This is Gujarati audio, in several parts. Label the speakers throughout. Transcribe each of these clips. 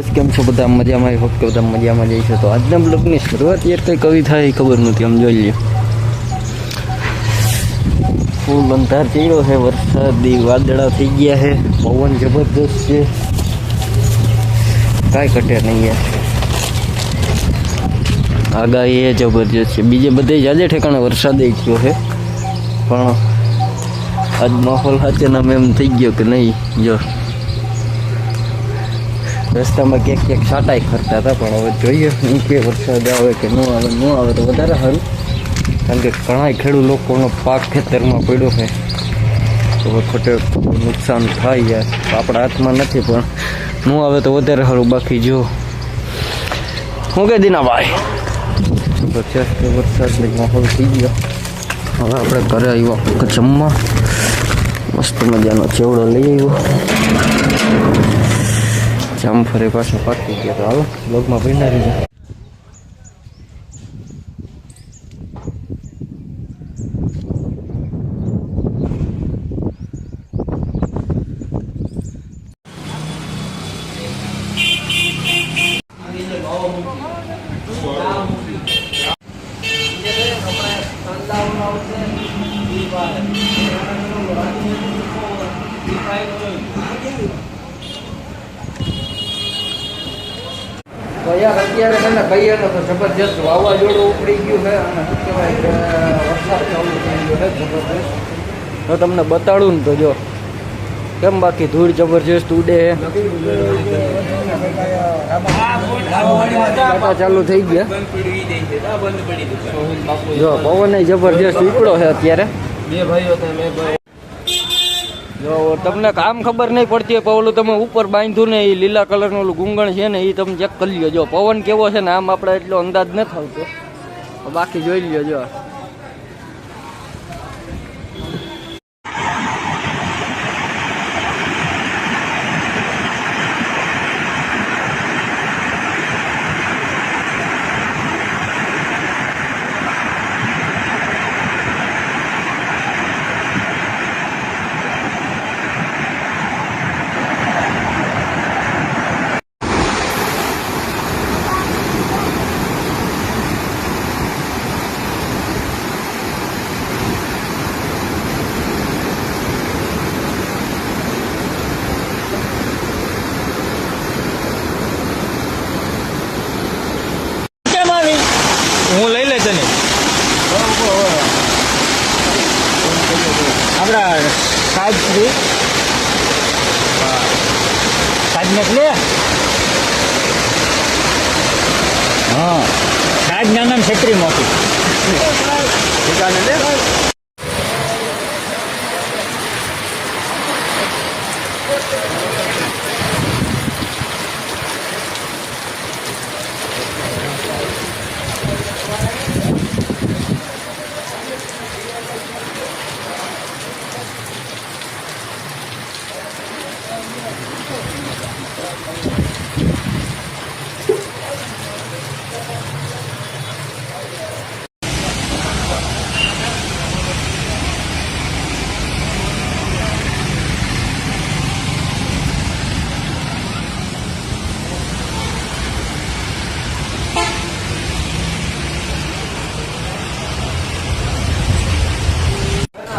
Speaker 1: કેમ છો બધા મજામાં? હોપ કે બધા મજામાં જઈશું. તો આજના બ્લોગની શરૂઆત યાર કઈ કવિ થાય એ ખબર નથી. આમ જોઈ લ્યો, ફૂલ અંધાર ચડ્યો છે, વરસાદી વાદળા થઈ ગયા છે, પવન જબરદસ્ત છે, કાંઈ ઘટે નહીં યાર. આગાહી એ જબરજસ્ત છે. બીજે બધે જાજે ઠેકાણે વરસાદ થયો છે, પણ આજ માહોલ હાથેના એમ થઈ ગયો કે નહીં. જો રસ્તામાં ક્યાંક ક્યાંક છાંટાઈ કરતા હતા, પણ હવે જોઈએ કે વરસાદ આવે કે ન આવે. ન આવે તો વધારે સારું, કારણ કે ઘણા ખેડૂત લોકોનો પાક ખેતરમાં પડ્યો છે, તો ખોટે નુકસાન થાય યાર. આપણા હાથમાં નથી, પણ ન આવે તો વધારે સારું. બાકી જો શું કહે દીનાભાઈ, જબરજસ્ત વરસાદનો માહોલ થઈ ગયો. હવે આપણે ઘરે આવ્યા જમવા, મસ્ત મજાનો ચેવડો લઈ આવ્યો. જામફળે પાછા પાકી ગયા. તો હાલો બ્લોગમાં ભીના રહી જાય. તો યાર અત્યારે છે ને કહીએ ને તો જબરજસ્ત વાવાઝોડું ઉપડી ગયું છે, અને શું કહેવાય કે વરસાદ ચાલુ થઈ ગયો છે જબરજસ્ત. તો તમને બતાડું ને તો જો કેમ, બાકી ધૂળ જબરજસ્ત ઉડે છે. ચાલુ થઈ ગયા. જો પવન જબરજસ્ત ઉપડ્યો છે અત્યારે. જો તમને કામ ખબર નહીં પડતી હોય, પવલું તમે ઉપર બાંધ્યું ને એ લીલા કલરનું ઓલું ગુંગણ છે ને એ તમે ચેક કરી લ્યો. જો પવન કેવો છે ને, આમ આપણે એટલો અંદાજ નથી આવતો, બાકી જોઈ લ્યો. જો
Speaker 2: હું લઈ લે તને આપણા સાજને લે. હા, સાજ નાના છત્રી મોટી ઠીકાને લે.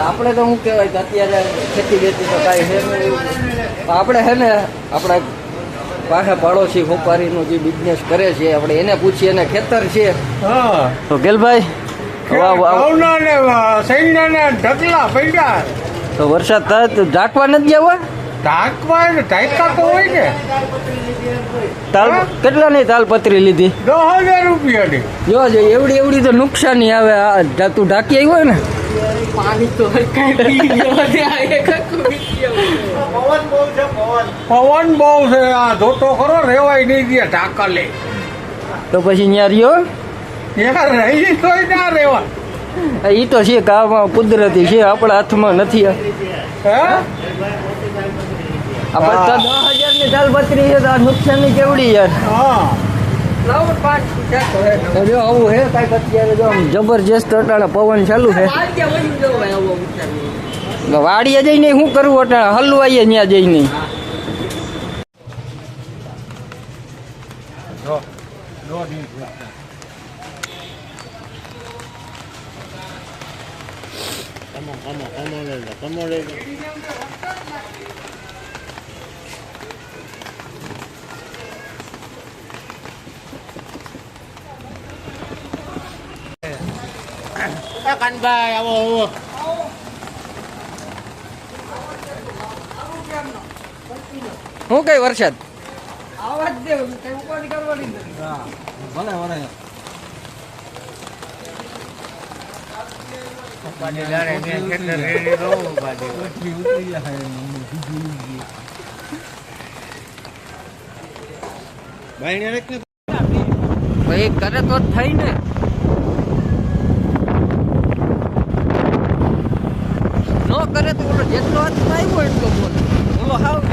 Speaker 1: આપણે તો શું કહેવાય કે અત્યારે ખેતી બેતી તો કાંઈ છે નહીં. આપણે છે ને આપણા પાસે પાડોશી ખોપારીનો જે બિઝનેસ કરે છે, આપણે એને પૂછીએ. એને ખેતર છે. તો ગેલભાઈ તો વરસાદ થાય તો ઢાંકવા નથી જવા?
Speaker 2: ઢાંકા તો હોય ને.
Speaker 1: તાલ કેટલા ની તાલપત્રી લીધી?
Speaker 2: 10,000 રૂપિયાની.
Speaker 1: જો એવડી તો નુકસાની આવે. તું ઢાંકી આવ્યો ને પાણી તો
Speaker 2: પવન બહુ છે. આ જોતો ખરો, રેવાય નહીં દે ઢાકા લે.
Speaker 1: તો પછી ત્યાં રહ્યો
Speaker 2: રહી તો ના રેવાય.
Speaker 1: એ તો છે કામ કુદરતી છે, આપણા હાથમાં નથી. આ બધા 10,000 ની તાલપત્રી છે તો આ નુકસાની કેવડી યાર. જો આવું હે કાંઈક અત્યારે. જો જબરજસ્ત અટાણે પવન ચાલુ છે. વાડીએ જઈને શું કરવું? અટાણે હલવાઈએ ત્યાં જઈને
Speaker 2: દોઢ ઇંચ વરસાદ.
Speaker 3: કાનભાઈ આવો આવો
Speaker 1: હું કઈ વરસાદ
Speaker 2: હા, ભલે ભલે.
Speaker 1: ભાઈ કરે તો જ થઈ ને નો કરે તો ઓલો જેટલો હાથ આવ્યો એટલો બોલ ઓલો હાવ